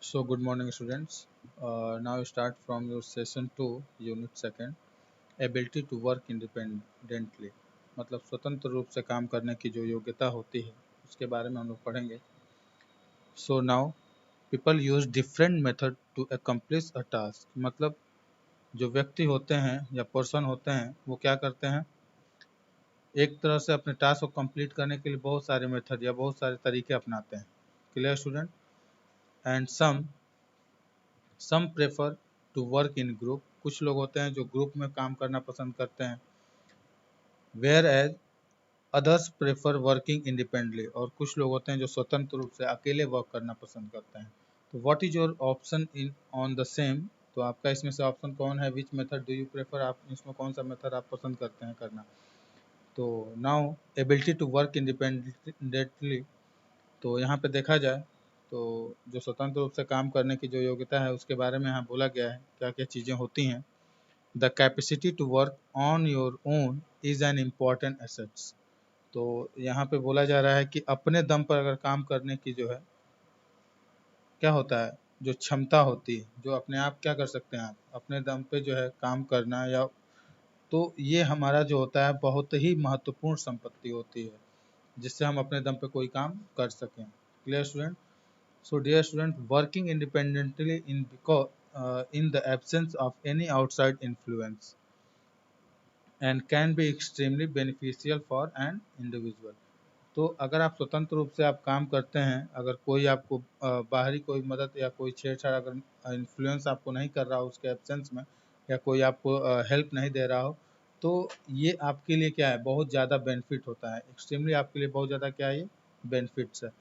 So good morning students. Now start from your session 2 unit second ability to work independently मतलब स्वतंत्र रूप से काम करने की जो योग्यता होती है उसके बारे में हम लोग पढ़ेंगे. So now people use different method to accomplish a task मतलब जो व्यक्ति होते हैं या पर्सन होते हैं वो क्या करते हैं, एक तरह से अपने टास्क को कंप्लीट करने के लिए बहुत सारे मेथड या बहुत सारे तरीके अपनाते हैं. Clear student? And some prefer to work in group, कुछ लोग होते हैं जो ग्रुप में काम करना पसंद करते हैं. Whereas others prefer working independently, और कुछ लोग होते हैं जो स्वतंत्र रूप से अकेले वर्क करना पसंद करते हैं. तो what is your option in on the same, तो आपका इसमें से ऑप्शन कौन है, which method do you prefer, आप इसमें कौन सा मेथड आप पसंद करते हैं करना. तो now ability to work independently, तो यहाँ पे देखा जाए तो जो स्वतंत्र रूप से काम करने की जो योग्यता है उसके बारे में यहाँ बोला गया है क्या क्या चीज़ें होती हैं. The capacity to work on your own is an important assets, तो यहाँ पे बोला जा रहा है कि अपने दम पर अगर काम करने की जो है क्या होता है, जो क्षमता होती है, जो अपने आप क्या कर सकते हैं आप अपने दम पे जो है काम करना, या तो ये हमारा जो होता है बहुत ही महत्वपूर्ण संपत्ति होती है जिससे हम अपने दम पे कोई काम कर सकें. Clear student? So dear student, working independently in the absence of any outside influence and can be extremely beneficial for an individual. तो अगर आप स्वतंत्र रूप से आप काम करते हैं, अगर कोई आपको बाहरी कोई मदद या कोई छेड़छाड़ अगर इन्फ्लुएंस आपको नहीं कर रहा हो उसके एब्सेंस में, या कोई आपको हेल्प नहीं दे रहा हो, तो ये आपके लिए क्या है, बहुत ज़्यादा बेनिफिट होता है. एक्सट्रीमली आपके लिए बहुत ज़्यादा क्या है, ये बेनिफिट्स है.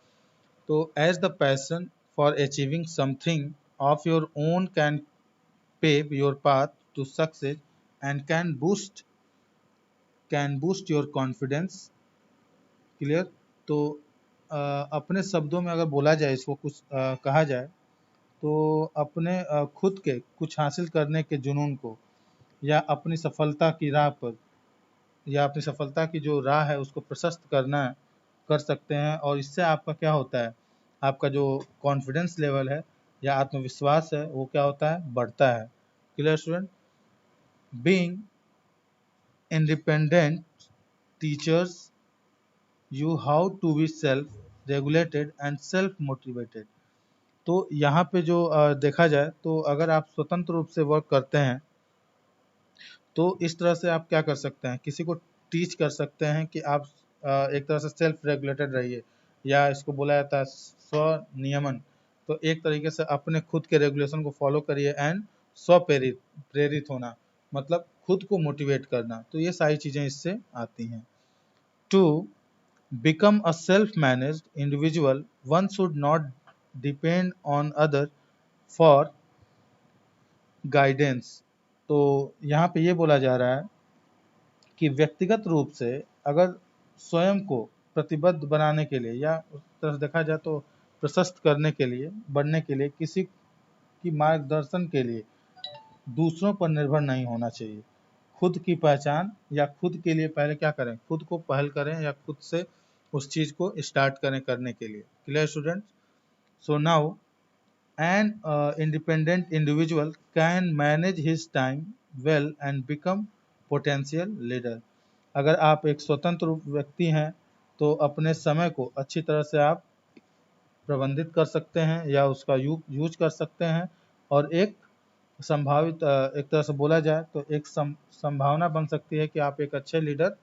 तो as the passion for achieving something of your own can pave your path to success and can boost your confidence. Clear? तो अपने शब्दों में अगर बोला जाए, इसको कुछ कहा जाए तो अपने खुद के कुछ हासिल करने के जुनून को, या अपनी सफलता की राह पर, या अपनी सफलता की जो राह है उसको प्रशस्त करना कर सकते हैं. और इससे आपका क्या होता है, आपका जो कॉन्फिडेंस लेवल है या आत्मविश्वास है वो क्या होता है, बढ़ता है. Clear student? Being independent teachers you how to be self regulated and self motivated. तो यहाँ पे जो देखा जाए तो अगर आप स्वतंत्र रूप से वर्क करते हैं तो इस तरह से आप क्या कर सकते हैं, किसी को टीच कर सकते हैं कि आप एक तरह से सेल्फ रेगुलेटेड रहिए, या इसको बोला जाता है स्वनियमन. तो एक तरीके से अपने खुद के रेगुलेशन को फॉलो करिए एंड स्व प्रेरित प्रेरित होना मतलब खुद को मोटिवेट करना. तो ये सारी चीज़ें इससे आती हैं. To become a self managed individual one should not depend on other for guidance. तो यहाँ पे ये बोला जा रहा है कि व्यक्तिगत रूप से अगर स्वयं को प्रतिबद्ध बनाने के लिए, या उस तरह देखा जाए तो प्रशस्त करने के लिए, बढ़ने के लिए, किसी की मार्गदर्शन के लिए दूसरों पर निर्भर नहीं होना चाहिए. खुद की पहचान या खुद के लिए पहले क्या करें, खुद को पहल करें या खुद से उस चीज़ को स्टार्ट करें करने के लिए. Clear students? So now an independent individual can manage his time well and become potential leader. अगर आप एक स्वतंत्र व्यक्ति हैं तो अपने समय को अच्छी तरह से आप प्रबंधित कर सकते हैं या उसका यूज कर सकते हैं, और एक संभावित एक तरह से बोला जाए तो एक संभावना बन सकती है कि आप एक अच्छे लीडर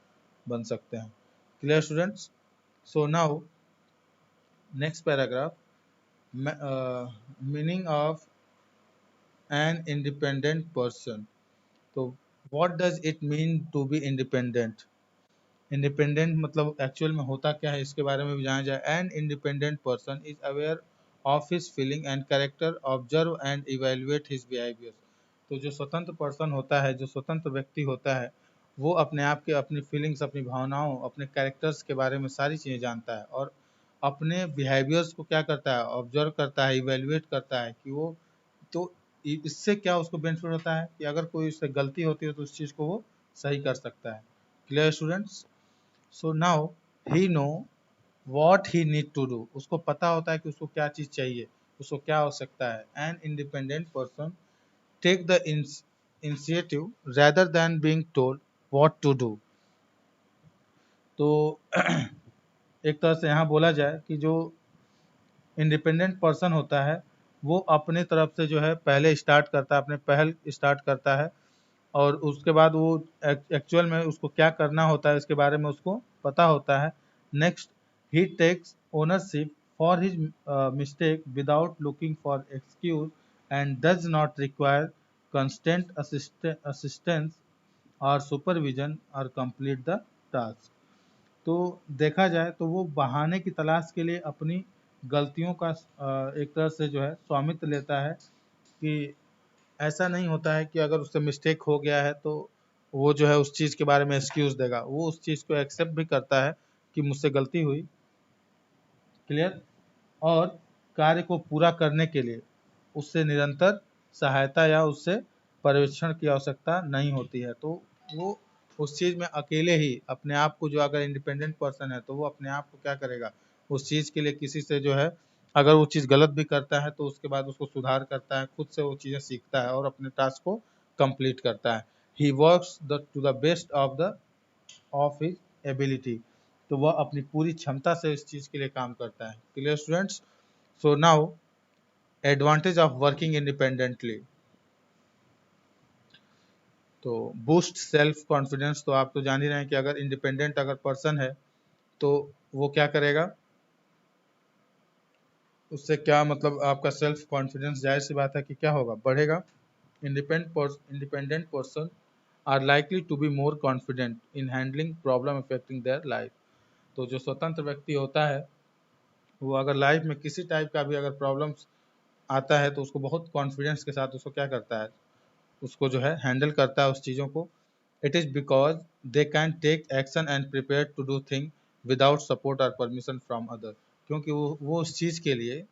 बन सकते हैं. Clear students? So now next paragraph, meaning of an independent person. तो what does it mean to be independent? Independent मतलब एक्चुअल में होता क्या है इसके बारे में भी जाना जाए. N independent person is aware of his feeling and character, observe and evaluate his behaviour. तो जो स्वतंत्र पर्सन होता है, जो स्वतंत्र व्यक्ति होता है, वो अपने आप के अपनी फीलिंग्स, अपनी भावनाओं, अपने कैरेक्टर्स के बारे में सारी चीज़ें जानता है, और अपने बिहेवियर्स को क्या करता है, ऑब्जर्व करता है, इवेल्युएट करता है कि वो, तो इससे क्या उसको बेनिफिट होता है कि अगर कोई उससे गलती होती है तो उस चीज़ को वो सही कर सकता है. Clear students? So now he know what he need to do. उसको पता होता है कि उसको क्या चीज़ चाहिए, उसको क्या आवश्यकता है। An independent person take the initiative rather than being told what to do. तो एक तरह से यहाँ बोला जाए कि जो इंडिपेंडेंट पर्सन होता है वो अपने तरफ से जो है पहले स्टार्ट करता है, अपने पहल स्टार्ट करता है, और उसके बाद वो एक्चुअल में उसको क्या करना होता है इसके बारे में उसको पता होता है। Next, he takes ownership for his mistake without looking for excuse and does not require constant assistance और सुपरविजन और कंप्लीट द टास्क। तो देखा जाए तो वो बहाने की तलाश के लिए अपनी गलतियों का एक तरह से जो है स्वामित्व लेता है, कि ऐसा नहीं होता है कि अगर उससे मिस्टेक हो गया है तो वो जो है उस चीज़ के बारे में एक्सक्यूज़ देगा, वो उस चीज़ को एक्सेप्ट भी करता है कि मुझसे गलती हुई। क्लियर। और कार्य को पूरा करने के लिए उससे निरंतर सहायता या उससे पर्यवेक्षण की आवश्यकता नहीं होती है। तो वो उस चीज़ में अकेले ही अपने आप को, जो अगर इंडिपेंडेंट पर्सन है तो वो अपने आप को क्या करेगा, उस चीज़ के लिए किसी से जो है, अगर वो चीज़ गलत भी करता है तो उसके बाद उसको सुधार करता है, खुद से वो चीज़ें सीखता है और अपने टास्क को कंप्लीट करता है। He works to the best of his ability. तो वह अपनी पूरी क्षमता से इस चीज़ के लिए काम करता है। Clear students. So now advantage of working independently. तो बूस्ट सेल्फ कॉन्फिडेंस। तो आप तो जान ही रहे हैं कि अगर इंडिपेंडेंट अगर पर्सन है तो वो क्या करेगा, उससे क्या मतलब आपका सेल्फ कॉन्फिडेंस, जाहिर सी बात है कि क्या होगा, बढ़ेगा। Independent person are likely to be more confident in handling problem affecting their life. तो जो स्वतंत्र व्यक्ति होता है वो अगर लाइफ में किसी टाइप का भी अगर प्रॉब्लम्स आता है तो उसको बहुत कॉन्फिडेंस के साथ उसको क्या करता है, उसको जो है हैंडल करता है उस चीज़ों को। It is because they can take action and prepare to do thing without support और परमिशन फ्रॉम अदर। क्योंकि वो उस चीज़ के लिए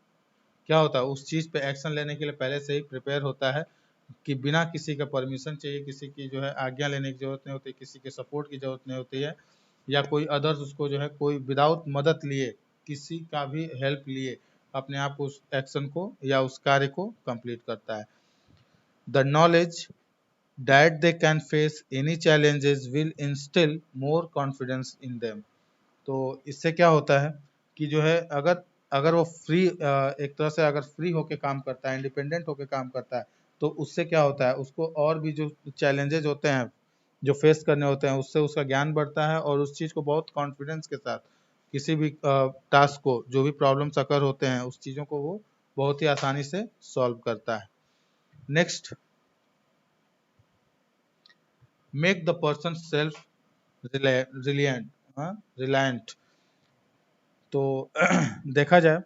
क्या होता है, उस चीज़ पे एक्शन लेने के लिए पहले से ही प्रिपेयर होता है, कि बिना किसी का परमिशन चाहिए, किसी की जो है आज्ञा लेने की ज़रूरत नहीं होती, किसी के सपोर्ट की ज़रूरत नहीं होती है, या कोई अदर्स उसको जो है कोई विदाउट मदद लिए, किसी का भी हेल्प लिए अपने आप को उस एक्शन को या उस कार्य को कंप्लीट करता है। The knowledge that they can face any challenges will instill more confidence in them। तो इससे क्या होता है कि जो है अगर अगर वो फ्री एक तरह से अगर फ्री होके काम करता है, इंडिपेंडेंट होके काम करता है, तो उससे क्या होता है, उसको और भी जो चैलेंजेस होते हैं जो फेस करने होते हैं उससे उसका ज्ञान बढ़ता है, और उस चीज़ को बहुत कॉन्फिडेंस के साथ किसी भी टास्क को, जो भी प्रॉब्लम्स अकर होते हैं उस चीज़ों को वो बहुत ही आसानी से सॉल्व करता है। Next, make the person self reliant, reliant. तो देखा जाए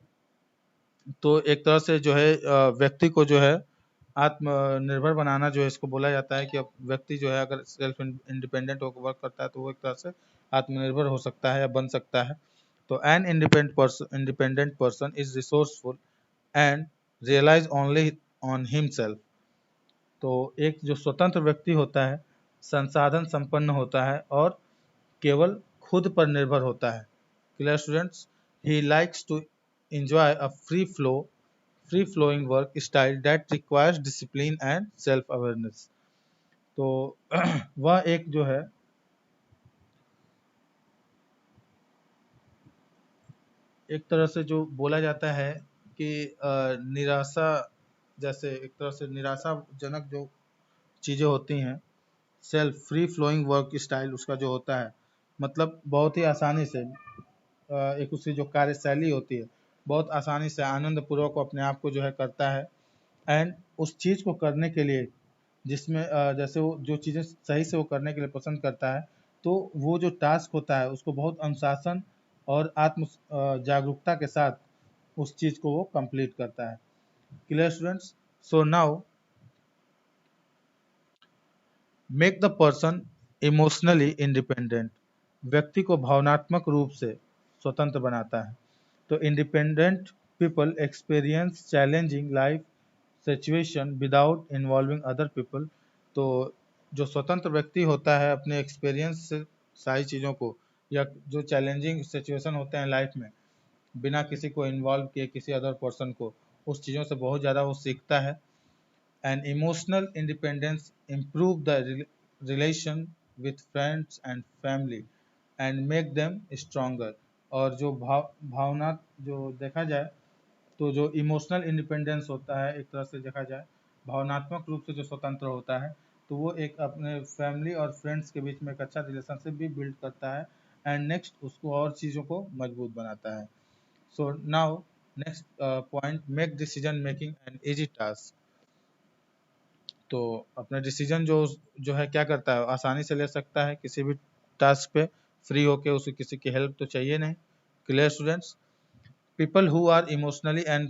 तो एक तरह से जो है व्यक्ति को जो है आत्मनिर्भर बनाना जो है इसको बोला जाता है, कि अब व्यक्ति जो है अगर सेल्फ इंडिपेंडेंट होकर वर्क करता है तो वो एक तरह से आत्मनिर्भर हो सकता है या बन सकता है। तो an independent person is resourceful and relies only on himself. तो एक जो स्वतंत्र व्यक्ति होता है संसाधन संपन्न होता है और केवल खुद पर निर्भर होता है। Clear students. He likes to enjoy a free flowing work style that requires discipline and self awareness। तो वह एक जो है एक तरह से जो बोला जाता है कि निराशा, जैसे एक तरह से निराशाजनक जो चीज़ें होती हैं, self free flowing work style उसका जो होता है, मतलब बहुत ही आसानी से एक उसकी जो कार्यशैली होती है बहुत आसानी से आनंद पूर्वक अपने आप को जो है करता है। एंड उस चीज़ को करने के लिए जिसमें जैसे वो जो चीज़ें सही से वो करने के लिए पसंद करता है, तो वो जो टास्क होता है उसको बहुत अनुशासन और आत्म जागरूकता के साथ उस चीज़ को वो कंप्लीट करता है। Clear students. So now make the person emotionally independent. व्यक्ति को भावनात्मक रूप से स्वतंत्र बनाता है। तो independent people experience challenging life situation without involving other people. तो जो स्वतंत्र व्यक्ति होता है अपने एक्सपीरियंस से सारी चीज़ों को, या जो चैलेंजिंग सिचुएशन होते हैं लाइफ में, बिना किसी को इन्वॉल्व किए किसी अदर पर्सन को, उस चीज़ों से बहुत ज़्यादा वो सीखता है। And emotional independence improve the relation with friends and family and make them stronger. और जो भावना जो देखा जाए तो जो इमोशनल इंडिपेंडेंस होता है, एक तरह से देखा जाए भावनात्मक रूप से जो स्वतंत्र होता है, तो वो एक अपने फैमिली और फ्रेंड्स के बीच में एक अच्छा रिलेशनशिप भी बिल्ड करता है एंड नेक्स्ट उसको और चीज़ों को मजबूत बनाता है। सो now next point, make decision making and easy task. तो अपना डिसीजन जो है क्या करता है, आसानी से ले सकता है किसी भी टास्क पे, फ्री होके, उसे किसी की हेल्प तो चाहिए नहीं। Clear students? People who are emotionally and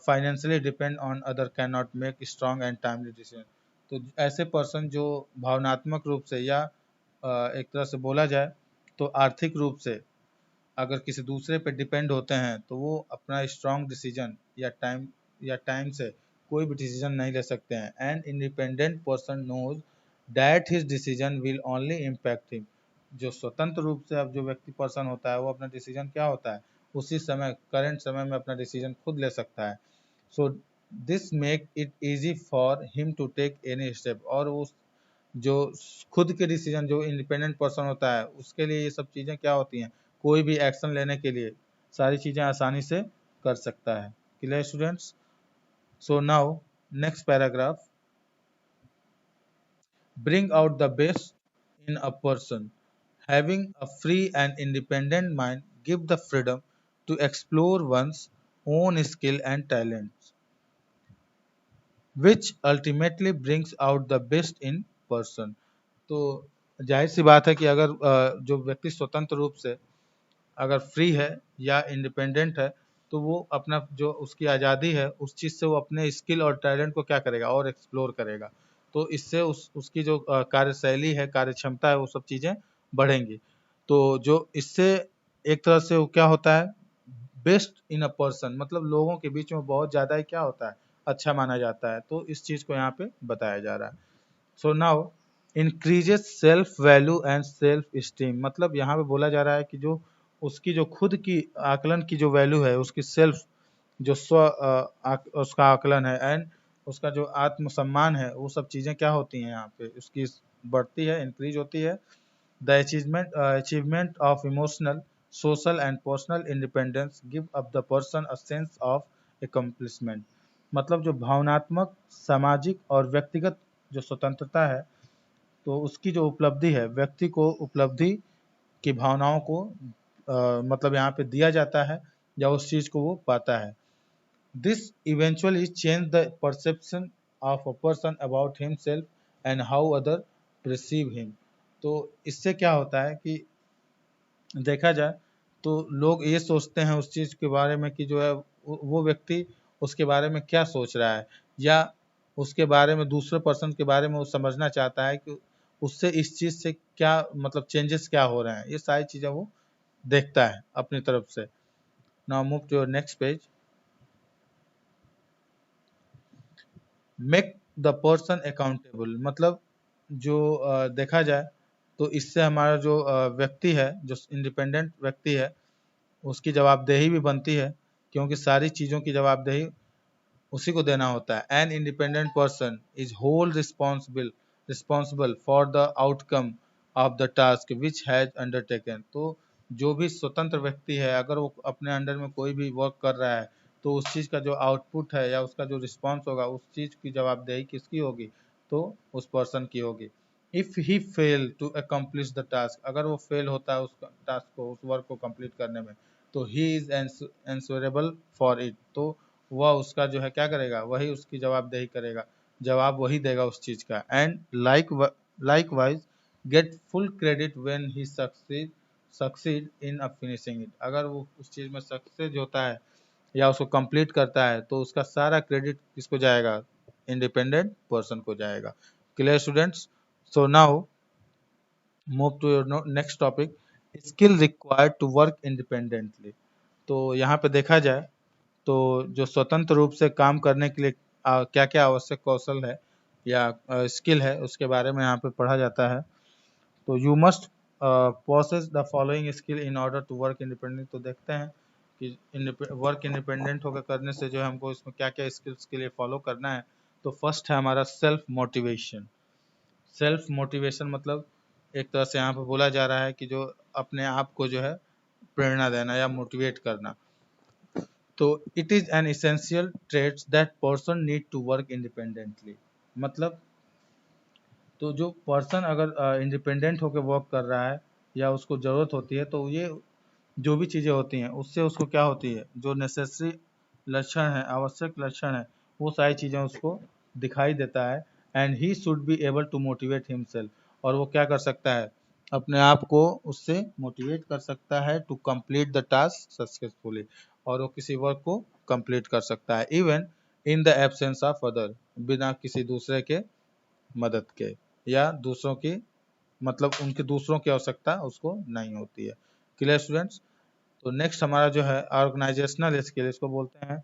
financially depend on other cannot make strong and timely decision। तो ऐसे पर्सन जो भावनात्मक रूप से या एक तरह से बोला जाए तो आर्थिक रूप से अगर किसी दूसरे पे डिपेंड होते हैं तो वो अपना स्ट्रॉन्ग डिसीजन या टाइम से कोई भी डिसीजन नहीं ले सकते हैं। And independent person knows that his decision will only impact him. जो स्वतंत्र रूप से अब जो व्यक्ति पर्सन होता है वो अपना डिसीजन क्या होता है, उसी समय करंट समय में अपना डिसीजन खुद ले सकता है। So this make it easy for him to take any step. और उस जो खुद के डिसीजन, जो इंडिपेंडेंट पर्सन होता है, उसके लिए ये सब चीज़ें क्या होती हैं, कोई भी एक्शन लेने के लिए सारी चीज़ें आसानी से कर सकता है। Clear students? So now next paragraph, bring out the best in a person. Having a free and independent mind give the freedom to explore one's own skill and talents, which ultimately brings out the best in person। तो जाहिर सी बात है कि अगर जो व्यक्ति स्वतंत्र रूप से अगर फ्री है या इंडिपेंडेंट है तो वो अपना जो उसकी आज़ादी है उस चीज़ से वो अपने स्किल और टैलेंट को क्या करेगा और एक्सप्लोर करेगा। तो इससे उसकी जो कार्यशैली है, कार्य क्षमता है, वो सब चीज़ें बढ़ेंगी। तो जो इससे एक तरह से वो क्या होता है, बेस्ट इन अ पर्सन, मतलब लोगों के बीच में बहुत ज़्यादा ही क्या होता है, अच्छा माना जाता है। तो इस चीज़ को यहाँ पे बताया जा रहा है। So now increases self value and self esteem. मतलब यहाँ पे बोला जा रहा है कि जो उसकी जो खुद की आकलन की जो वैल्यू है, उसकी सेल्फ जो उसका आकलन है एंड उसका जो आत्मसम्मान है, वो सब चीज़ें क्या होती हैं यहाँ पे उसकी बढ़ती है, इंक्रीज होती है। The achievement of emotional, social and personal independence give up the person a sense of accomplishment. मतलब जो भावनात्मक, सामाजिक और व्यक्तिगत जो स्वतंत्रता है, तो उसकी जो उपलब्धि है, व्यक्ति को उपलब्धि की भावनाओं को मतलब यहाँ पे दिया जाता है या उस चीज़ को वो पाता है। This eventually change the perception of a person about himself and how other perceive him. तो इससे क्या होता है कि देखा जाए तो लोग ये सोचते हैं उस चीज़ के बारे में कि जो है वो व्यक्ति उसके बारे में क्या सोच रहा है, या उसके बारे में, दूसरे पर्सन के बारे में वो समझना चाहता है कि उससे इस चीज़ से क्या मतलब चेंजेस क्या हो रहे हैं। ये सारी चीज़ें वो देखता है अपनी तरफ से। Now move to your next page. Make the person accountable. मतलब जो देखा जाए तो इससे हमारा जो व्यक्ति है, जो इंडिपेंडेंट व्यक्ति है, उसकी जवाबदेही भी बनती है, क्योंकि सारी चीज़ों की जवाबदेही उसी को देना होता है। An independent person is whole responsible for the outcome of the task which has undertaken. तो जो भी स्वतंत्र व्यक्ति है, अगर वो अपने अंडर में कोई भी वर्क कर रहा है तो उस चीज़ का जो आउटपुट है या उसका जो रिस्पॉन्स होगा, उस चीज़ की जवाबदेही किसकी होगी, तो उस पर्सन की होगी। If he fail to accomplish the task, अगर वो फेल होता है उस टास्क को, उस वर्क को कंप्लीट करने में, तो he is answerable for it. तो वह उसका जो है क्या करेगा, वही उसकी जवाबदेही करेगा, जवाब वही देगा उस चीज़ का। And like wise get full credit when he succeed in a finishing it. अगर वो उस चीज़ में सक्सेस होता है या उसको कंप्लीट करता है तो उसका सारा क्रेडिट किसको जाएगा, इंडिपेंडेंट पर्सन को जाएगा। Clear students? So now move to your next topic, skill required to work independently. तो यहाँ पे देखा जाए तो जो स्वतंत्र रूप से काम करने के लिए क्या क्या आवश्यक कौशल है या स्किल है, उसके बारे में यहाँ पे पढ़ा जाता है। तो you must possess the following skill in order to work independently. तो देखते हैं कि वर्क इंडिपेंडेंट होकर करने से जो है हमको इसमें क्या क्या स्किल्स के लिए फॉलो करना है। तो फर्स्ट है हमारा सेल्फ मोटिवेशन। सेल्फ मोटिवेशन मतलब एक तरह से यहाँ पर बोला जा रहा है कि जो अपने आप को जो है प्रेरणा देना या मोटिवेट करना। तो it is an essential traits that person need to work independently. मतलब तो जो पर्सन अगर इंडिपेंडेंट होकर वर्क कर रहा है या उसको ज़रूरत होती है, तो ये जो भी चीज़ें होती हैं उससे उसको क्या होती है, जो नेसेसरी लक्षण है, आवश्यक लक्षण है, वो सारी चीज़ें उसको दिखाई देता है। And he should be able to motivate himself, और वो क्या कर सकता है, अपने आप को उससे मोटिवेट कर सकता है to complete the task successfully, और वो किसी वर्क को कंप्लीट कर सकता है even in the absence of other, बिना किसी दूसरे के मदद के या दूसरों की, मतलब उनके दूसरों की आवश्यकता उसको नहीं होती है। Clear students. तो नेक्स्ट हमारा जो है ऑर्गेनाइजेशनल स्किल, इसको बोलते हैं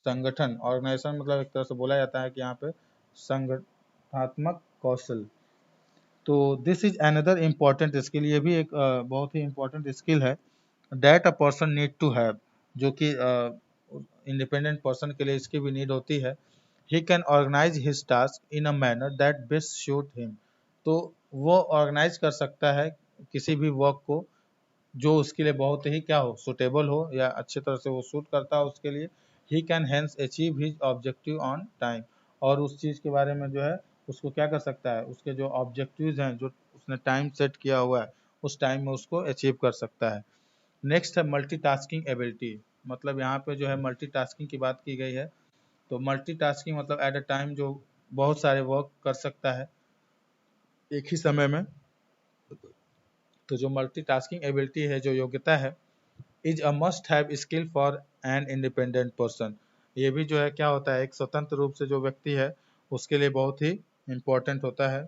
संगठन। ऑर्गेनाइजेशन मतलब एक तरह से बोला जाता है कि यहाँ पे संगठनात्मक कौशल। तो this is another important skill, ये भी एक बहुत ही इम्पोर्टेंट स्किल है that a person need to have, जो कि इंडिपेंडेंट पर्सन के लिए इसकी भी नीड होती है। He can organise his task in a manner that best suit him. तो वो ऑर्गेनाइज कर सकता है किसी भी वर्क को जो उसके लिए बहुत ही क्या हो, सुटेबल हो या अच्छे तरह से वो सूट करता है उसके लिए। He can hence achieve his objective on time, और उस चीज़ के बारे में जो है उसको क्या कर सकता है, उसके जो ऑब्जेक्टिव्स हैं जो उसने टाइम सेट किया हुआ है उस टाइम में उसको अचीव कर सकता है। नेक्स्ट है मल्टीटास्किंग एबिलिटी। मतलब यहाँ पे जो है मल्टीटास्किंग की बात की गई है। तो मल्टीटास्किंग मतलब एट अ टाइम जो बहुत सारे वर्क कर सकता है एक ही समय में। तो जो मल्टीटास्किंग एबिलिटी है, जो योग्यता है, is a must have skill for an independent person. ये भी जो है क्या होता है, एक स्वतंत्र रूप से जो व्यक्ति है उसके लिए बहुत ही इम्पोर्टेंट होता है।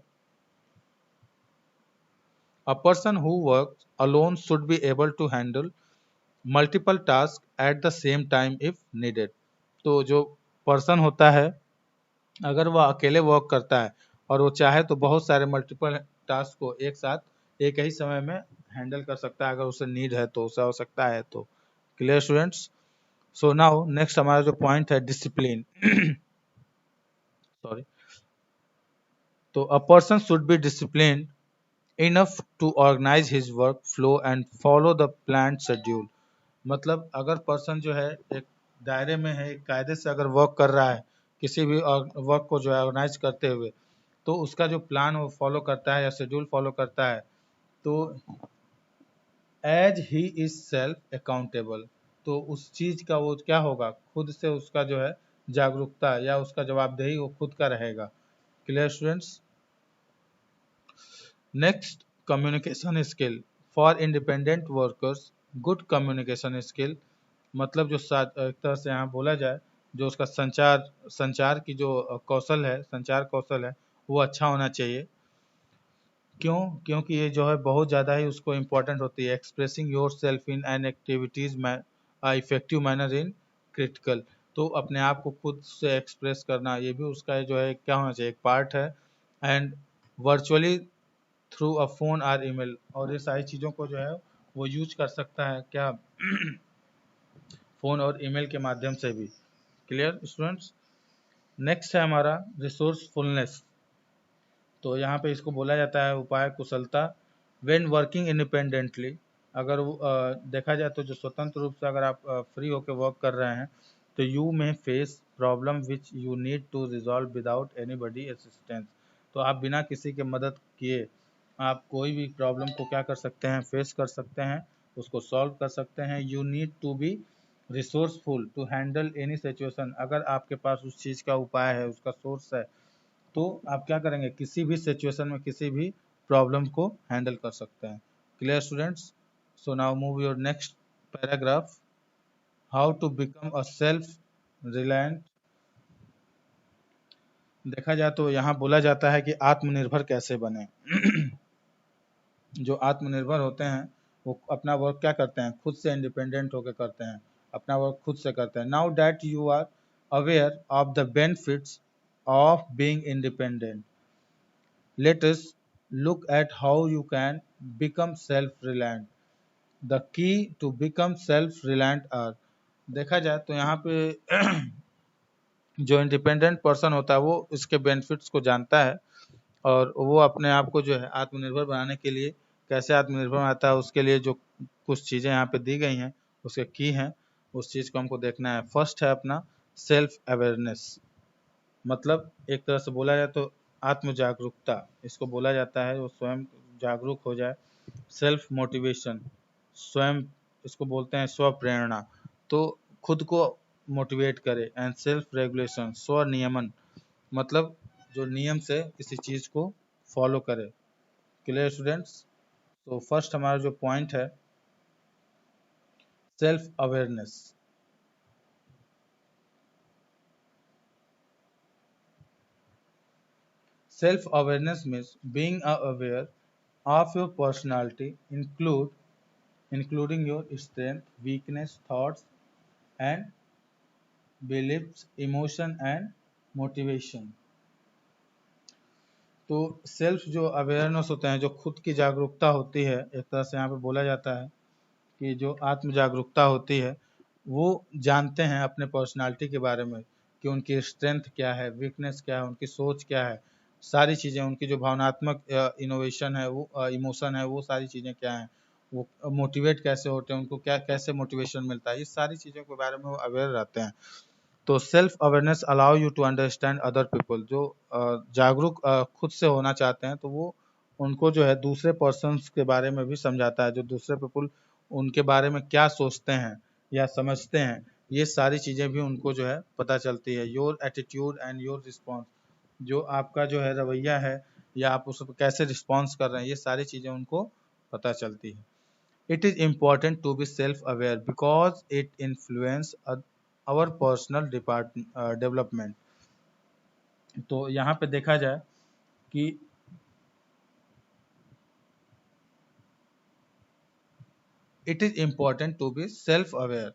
A person who works alone should be able to handle multiple task at the same time if needed. तो जो पर्सन होता है अगर वह अकेले वर्क करता है और वो चाहे तो बहुत सारे मल्टीपल टास्क को एक साथ एक ही समय में हैंडल कर सकता है, अगर उसे नीड है तो, उसे आवश्यकता है तो। Clear students. So now next हमारा जो पॉइंट है डिसिप्लिन। सॉरी। तो a person should be discipline enough to organise his work flow and follow the plan schedule. मतलब अगर पर्सन जो है एक दायरे में है, एक कायदे से अगर वर्क कर रहा है किसी भी वर्क को जो है ऑर्गेनाइज करते हुए, तो उसका जो प्लान वो फॉलो करता है या शेड्यूल फॉलो करता है, तो as he is self accountable, तो उस चीज़ का वो क्या होगा, खुद से उसका जो है जागरूकता या उसका जवाबदेही वो खुद का रहेगा। Clear students. Next, communication skill for independent workers. Good communication skill मतलब जो एक तरह से यहाँ बोला जाए, जो उसका संचार संचार की जो कौशल है, संचार कौशल है, वो अच्छा होना चाहिए। क्यों? क्योंकि ये जो है बहुत ज़्यादा ही उसको इम्पोर्टेंट होती है। Expressing your self in an activities effective manner in critical. तो अपने आप को खुद से एक्सप्रेस करना, ये भी उसका जो है क्या होना चाहिए, एक पार्ट है। And virtually through a phone और ईमेल, और ये सारी चीज़ों को जो है वो यूज कर सकता है क्या, फ़ोन और ईमेल के माध्यम से भी। Clear students. नेक्स्ट है हमारा रिसोर्सफुलनेस। तो यहाँ पे इसको बोला जाता है उपाय कुशलता। व्हेन वर्किंग इंडिपेंडेंटली, अगर देखा जाए तो जो स्वतंत्र रूप से अगर आप फ्री होकर वर्क कर रहे हैं, तो you may face problem which you need to resolve without anybody assistance. तो आप बिना किसी के मदद किए आप कोई भी प्रॉब्लम को क्या कर सकते हैं, फेस कर सकते हैं, उसको सॉल्व कर सकते हैं। You need to be resourceful to handle any situation. अगर आपके पास उस चीज़ का उपाय है, उसका सोर्स है, तो आप क्या करेंगे, किसी भी सिचुएशन में किसी भी प्रॉब्लम को हैंडल कर सकते हैं। Clear students. So now move your next paragraph. How to become a self reliant. देखा जाए तो यहाँ बोला जाता है कि आत्मनिर्भर कैसे बने। जो आत्मनिर्भर होते हैं वो अपना वर्क क्या करते हैं, खुद से इंडिपेंडेंट होकर करते हैं, अपना वर्क खुद से करते हैं। Now that you are aware of the benefits of being independent, let us look at how you can become self reliant। The key to become self reliant are. देखा जाए तो यहाँ पे जो इंडिपेंडेंट पर्सन होता है वो इसके बेनिफिट्स को जानता है और वो अपने आप को जो है आत्मनिर्भर बनाने के लिए कैसे आत्मनिर्भर बनाता है उसके लिए जो कुछ चीज़ें यहाँ पे दी गई हैं उसके की हैं, उस चीज़ को हमको देखना है। फर्स्ट है अपना सेल्फ अवेयरनेस, मतलब एक तरह से बोला जाए तो आत्म जागरूकता इसको बोला जाता है, वो स्वयं जागरूक हो जाए। सेल्फ मोटिवेशन, स्वयं इसको बोलते हैं स्व प्रेरणा, तो खुद को मोटिवेट करे। एंड सेल्फ रेगुलेशन, स्व नियमन, मतलब जो नियम से किसी चीज़ को फॉलो करे। Clear students? तो फर्स्ट हमारा जो पॉइंट है self awareness. Self awareness means being aware of your personality, including your strength, weakness, thoughts and beliefs, emotion and motivation। तो सेल्फ जो अवेयरनेस होते हैं, जो खुद की जागरूकता होती है, एक तरह से यहाँ पे बोला जाता है कि जो आत्म जागरूकता होती है वो जानते हैं अपने पर्सनालिटी के बारे में कि उनकी स्ट्रेंथ क्या है, वीकनेस क्या है, उनकी सोच क्या है, सारी चीज़ें, उनकी जो भावनात्मक इनोवेशन है, वो इमोशन है, वो सारी चीज़ें क्या हैं, वो मोटिवेट कैसे होते हैं, उनको क्या कैसे मोटिवेशन मिलता है, ये सारी चीज़ों के बारे में वो अवेयर रहते हैं। तो self awareness allow you to understand other people, जो जागरूक खुद से होना चाहते हैं तो वो उनको जो है दूसरे पर्सन्स के बारे में भी समझाता है, जो दूसरे पीपल उनके बारे में क्या सोचते हैं या समझते हैं, ये सारी चीज़ें भी उनको जो है पता चलती है। Your attitude and your response, जो आपका जो है रवैया है या आप उस पर कैसे रिस्पॉन्स कर रहे हैं, ये सारी चीज़ें उनको पता चलती है। It is important to be self-aware because it influence our personal development। तो यहाँ पे देखा जाए कि it is important to be self aware,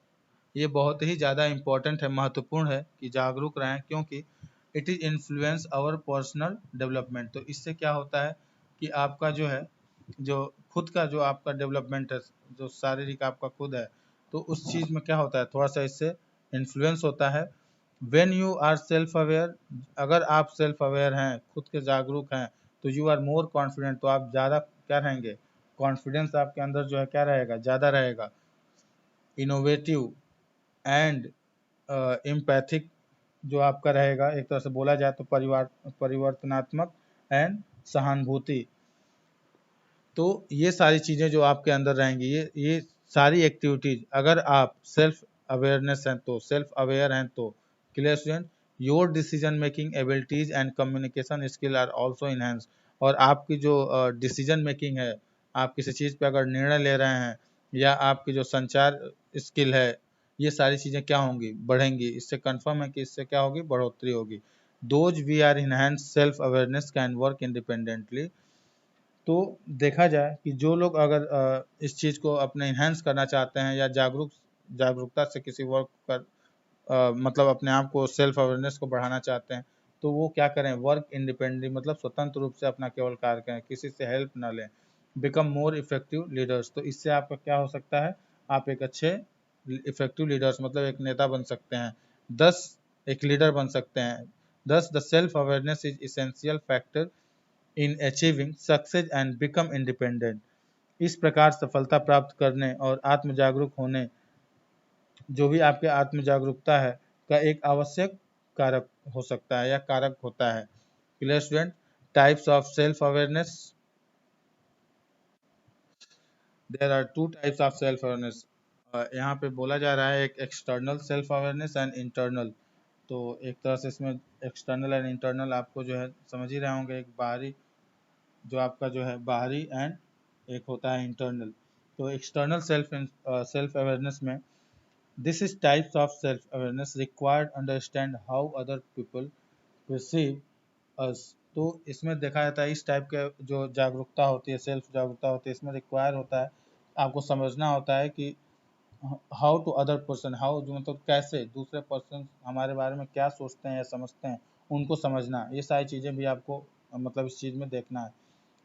ये बहुत ही ज़्यादा इम्पॉर्टेंट है, महत्वपूर्ण है कि जागरूक रहें, क्योंकि it is influence our personal development. तो इससे क्या होता है कि आपका जो है, जो खुद का जो आपका डेवलपमेंट है, जो शारीरिक आपका खुद है, तो उस चीज़ में क्या होता है, थोड़ा सा इससे इन्फ्लुएंस होता है। When you are self aware, अगर आप सेल्फ अवेयर हैं, खुद के जागरूक हैं, तो यू आर मोर कॉन्फिडेंट, तो आप ज़्यादा क्या रहेंगे, कॉन्फिडेंस आपके अंदर जो है क्या रहेगा, ज़्यादा रहेगा। इनोवेटिव एंड एम्पैथिक जो आपका रहेगा, एक तरह से बोला जाए तो परिवर्तनात्मक एंड सहानुभूति। तो ये सारी चीज़ें जो आपके अंदर रहेंगी, ये सारी एक्टिविटीज अगर आप सेल्फ अवेयरनेस हैं तो, सेल्फ अवेयर हैं तो, clear student, your decision making abilities and communication skill are also enhance. और आपकी जो डिसीजन मेकिंग है, आप किसी चीज़ पे अगर निर्णय ले रहे हैं, या आपकी जो संचार स्किल है, ये सारी चीज़ें क्या होंगी, बढ़ेंगी। इससे कंफर्म है कि इससे क्या होगी, बढ़ोतरी होगी। Those we are enhance self awareness can work independently. तो देखा जाए कि जो लोग अगर इस चीज़ को अपने इन्हेंस करना चाहते हैं या जागरूकता से किसी वर्क कर मतलब अपने आप को सेल्फ अवेयरनेस को बढ़ाना चाहते हैं, तो वो क्या करें, वर्क इंडिपेंडेंटली, मतलब स्वतंत्र रूप से अपना केवल कार्य करें, किसी से हेल्प ना लें। बिकम मोर इफेक्टिव लीडर्स, तो इससे आपका क्या हो सकता है, आप एक अच्छे इफेक्टिव लीडर्स, मतलब एक नेता बन सकते हैं, 10 एक लीडर बन सकते हैं। दस the self awareness is essential factor in achieving success and become independent. इस प्रकार सफलता प्राप्त करने और आत्म जागरूक होने, जो भी आपके आत्म जागरूकता है का एक आवश्यक कारक हो सकता है या कारक होता है। Clear student? Types of self awareness, there are two types of self awareness. यहाँ पे बोला जा रहा है एक external self awareness and internal. तो एक तरह से इसमें एक्सटर्नल एंड इंटरनल आपको जो है समझ ही रहे होंगे, एक बाहरी जो आपका जो है बाहरी एंड एक होता है इंटरनल। तो एक्सटर्नल सेल्फ अवेयरनेस में this is types of self awareness required understand how other people perceive us. तो इसमें देखा जाता है इस टाइप के जो जागरूकता होती है, सेल्फ जागरूकता होती है, इसमें रिक्वायर होता है, आपको समझना होता है कि how to other person, how जो मतलब कैसे दूसरे पर्सन हमारे बारे में क्या सोचते हैं या समझते हैं, उनको समझना, ये सारी चीज़ें भी आपको मतलब इस चीज़ में देखना है।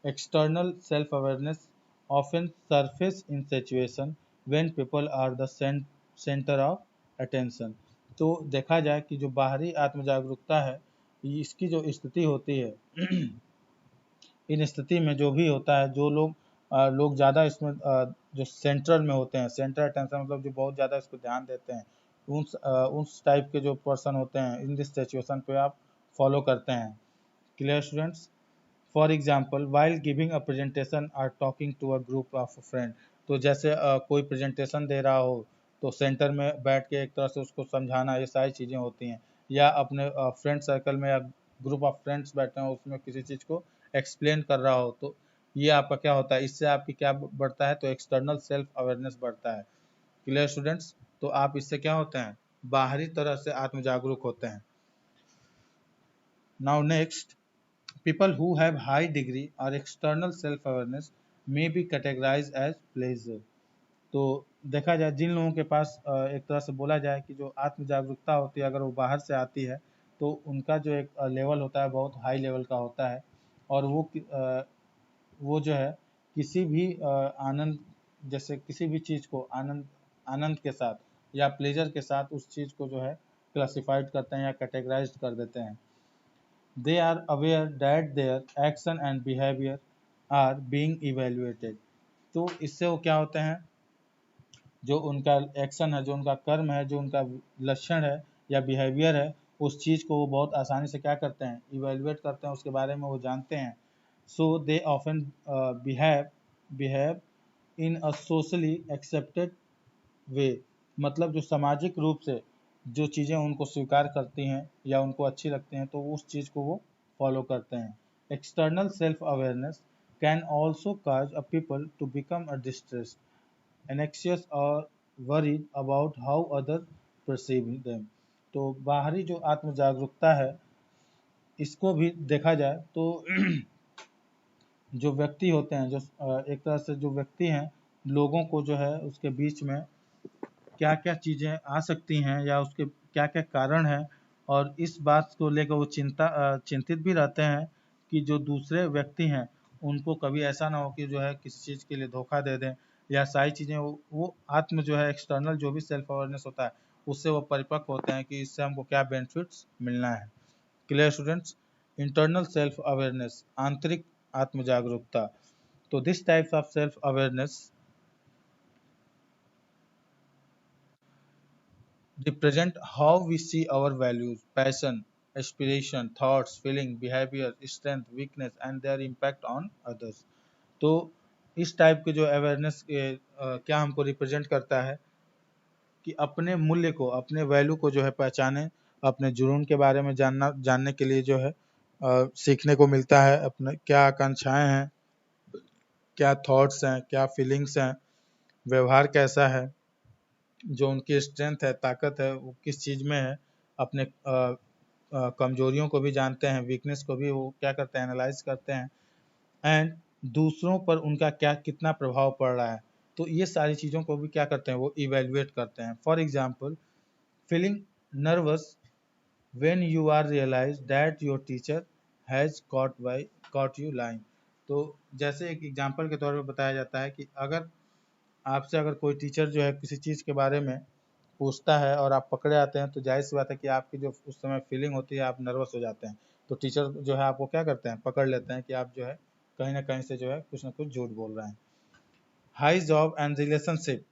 External self awareness often surface in situation when people are the center of attention। तो देखा जाए कि जो बाहरी आत्म जागरूकता है, इसकी जो स्थिति होती है इन स्थिति में जो भी होता है, जो लोग ज़्यादा इसमें जो सेंट्रल में होते हैं, सेंट्रल अटेंशन मतलब जो बहुत ज़्यादा इसको ध्यान देते हैं, उस टाइप के जो पर्सन होते हैं, इन दिस सिचुएशन पे आप फॉलो करते हैं। Clear students? For example while giving a presentation or talking to a group of friend. तो जैसे कोई प्रेजेंटेशन दे रहा हो तो सेंटर में बैठ के एक तरह से उसको समझाना, ये सारी चीज़ें होती हैं। या अपने फ्रेंड सर्कल में या ग्रुप ऑफ फ्रेंड्स बैठे हो, उसमें किसी चीज़ को एक्सप्लेन कर रहा हो, तो ये आपका क्या होता है, इससे आपकी क्या बढ़ता है, तो एक्सटर्नल सेल्फ अवेयरनेस बढ़ता है। Clear students? तो आप इससे क्या होते हैं, बाहरी तरह से आत्म जागरूक होते हैं। Now next, people who have high degree or external self awareness may be categorized as pleasure। तो देखा जाए जिन लोगों के पास एक तरह से बोला जाए कि जो आत्म जागरूकता होती है, अगर वो बाहर से आती है तो उनका जो एक लेवल होता है बहुत हाई लेवल का होता है, और वो जो है किसी भी आनंद, जैसे किसी भी चीज़ को आनंद आनंद के साथ या प्लेजर के साथ उस चीज़ को जो है क्लासिफाइड करते हैं या कैटेगराइज कर देते हैं। They are aware that their action and behavior are being evaluated। तो इससे वो क्या होते हैं, जो उनका एक्शन है, जो उनका कर्म है, जो उनका लक्षण है या बिहेवियर है, उस चीज़ को वो बहुत आसानी से क्या करते हैं, इवेल्युएट करते हैं, उसके बारे में वो जानते हैं। So they often behave in a socially accepted way. मतलब जो सामाजिक रूप से जो चीज़ें उनको स्वीकार करती हैं या उनको अच्छी लगती हैं, तो उस चीज़ को वो फॉलो करते हैं। External self awareness can also cause a people to become a distressed, anxious और worried about how other perceive them. तो बाहरी जो आत्म जागरूकता है, इसको भी देखा जाए तो जो व्यक्ति होते हैं, जो एक तरह से जो व्यक्ति हैं, लोगों को जो है उसके बीच में क्या क्या चीज़ें आ सकती हैं या उसके क्या क्या कारण हैं, और इस बात को लेकर वो चिंतित भी रहते हैं कि जो दूसरे व्यक्ति हैं उनको कभी ऐसा ना हो कि जो है किसी चीज़ के लिए धोखा दे दें, या सारी चीज़ें वो आत्म जो है एक्सटर्नल जो भी सेल्फ अवेयरनेस होता है उससे वो परिपक्व होते हैं कि इससे हमको क्या बेनिफिट्स मिलना है। Clear students? Internal self awareness, आंतरिक आत्म जागरूकता। तो this types of self awareness represent how we see our values, passion, aspiration, thoughts, feeling, behavior, strength, weakness and their impact on others। तो इस टाइप के जो अवेयरनेस क्या हमको रिप्रेजेंट करता है कि अपने मूल्य को, अपने वैल्यू को जो है पहचाने, अपने जुनून के बारे में जानने के लिए जो है सीखने को मिलता है, अपने क्या आकांक्षाएं हैं, क्या थॉट्स हैं, क्या फीलिंग्स हैं, व्यवहार कैसा है, जो उनकी स्ट्रेंथ है, ताकत है, वो किस चीज़ में है, अपने कमजोरियों को भी जानते हैं, वीकनेस को भी वो क्या करते हैं, एनालाइज करते हैं, एंड दूसरों पर उनका क्या कितना प्रभाव पड़ रहा है, तो ये सारी चीज़ों को भी क्या करते हैं, वो इवेल्युएट करते हैं। For example, feeling nervous when you are realise that your teacher has caught you line. तो जैसे एक एग्जाम्पल के तौर पर बताया जाता है कि आपसे अगर कोई टीचर जो है किसी चीज़ के बारे में पूछता है और आप पकड़े आते हैं, तो जाहिर सी बात है कि आपकी जो उस समय फीलिंग होती है, आप नर्वस हो जाते हैं। तो टीचर जो है आपको क्या करते हैं, पकड़ लेते हैं कि आप जो है कहीं ना कहीं से जो है कुछ ना कुछ झूठ बोल रहे हैं। High job and relationship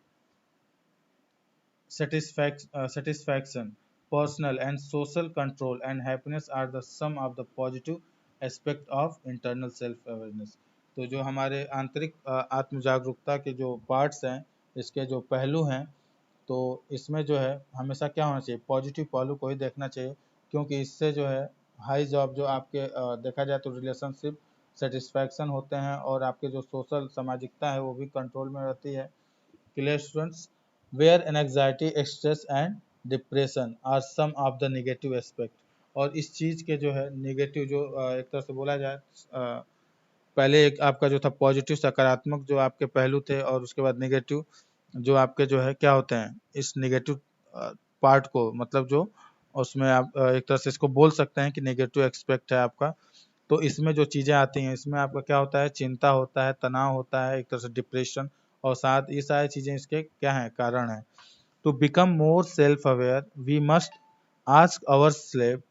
satisfaction, personal and social control and happiness are the sum of the positive aspect of internal self awareness। तो जो हमारे आंतरिक आत्म जागरूकता के जो पार्ट्स हैं, इसके जो पहलू हैं, तो इसमें जो है हमेशा क्या होना चाहिए, पॉजिटिव पहलू को ही देखना चाहिए, क्योंकि इससे जो है हाई जॉब जो आपके देखा जाए तो रिलेशनशिप सेटिस्फैक्शन होते हैं, और आपके जो सोशल सामाजिकता है वो भी कंट्रोल में रहती है। Clear students? Where anxiety, stress and depression are some of the negative aspect. और इस चीज़ के जो है नेगेटिव जो एक तरह से बोला जाए, पहले एक आपका जो था पॉजिटिव सकारात्मक जो आपके पहलू थे, और उसके बाद नेगेटिव जो आपके जो है क्या होते हैं, इस नेगेटिव पार्ट को, मतलब जो उसमें आप एक तरह से इसको बोल सकते हैं कि नेगेटिव एस्पेक्ट है आपका। तो इसमें जो चीज़ें आती हैं, इसमें आपका क्या होता है, चिंता होता है, तनाव होता है, एक तरह से डिप्रेशन, और साथ ये सारी चीज़ें इसके क्या हैं, कारण हैं। To become more self aware we must ask our selves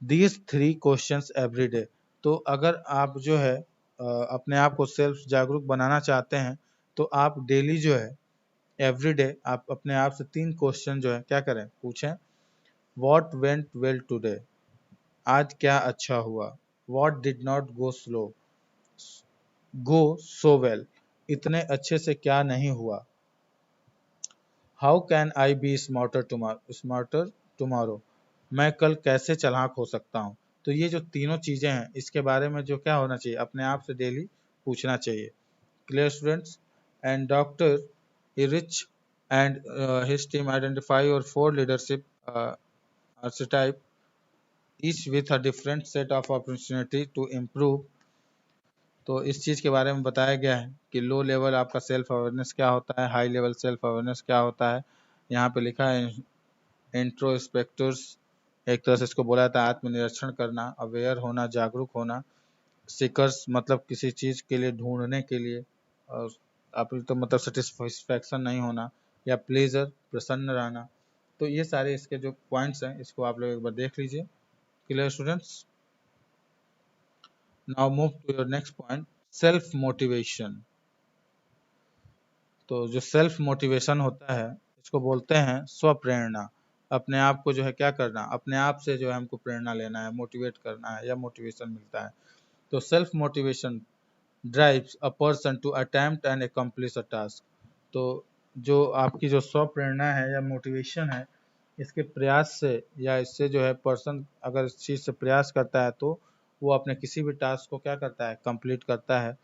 these 3 questions every day. तो अगर आप जो है अपने आप को सेल्फ जागरूक बनाना चाहते हैं, तो आप डेली जो है, एवरी डे आप अपने आप से 3 क्वेश्चन जो है क्या करें, पूछें। व्हाट वेंट वेल टुडे, आज क्या अच्छा हुआ। What did not go so well, इतने अच्छे से क्या नहीं हुआ। How can I be smarter tomorrow, मैं कल कैसे चालाक हो सकता हूँ। तो ये जो तीनों चीजें हैं, इसके बारे में जो क्या होना चाहिए, अपने आप से डेली पूछना चाहिए। Clear students? And doctor rich and his team identify और 4 leadership archetype each with a different set of opportunity to improve। तो इस चीज़ के बारे में बताया गया है कि लो लेवल आपका सेल्फ अवेयरनेस क्या होता है, हाई लेवल सेल्फ अवेयरनेस क्या होता है। यहाँ पे लिखा है इंट्रोस्पेक्टर्स, एक तरह से इसको बोला जाता है आत्मनिरीक्षण करना, अवेयर होना, जागरूक होना। सीकर्स मतलब किसी चीज़ के लिए ढूंढने के लिए, और आप तो मतलब सेटिस्फैक्शन नहीं होना, या प्लेजर प्रसन्न रहना। तो ये सारे इसके जो पॉइंट्स हैं, इसको आप लोग एक बार देख लीजिए। Clear students? Now move to your next point, self motivation. तो जो सेल्फ मोटिवेशन होता है, इसको बोलते हैं स्वप्रेरणा। अपने आप को जो है क्या करना, अपने आप से जो है हमको प्रेरणा लेना है, मोटिवेट करना है, या मोटिवेशन मिलता है। तो self motivation drives a person to attempt and accomplish a task. तो जो आपकी जो स्वप्रेरणा है या मोटिवेशन है, इसके प्रयास से या इससे जो है पर्सन अगर इस चीज़ से प्रयास करता है, तो वो अपने किसी भी टास्क को क्या करता है, कंप्लीट करता है।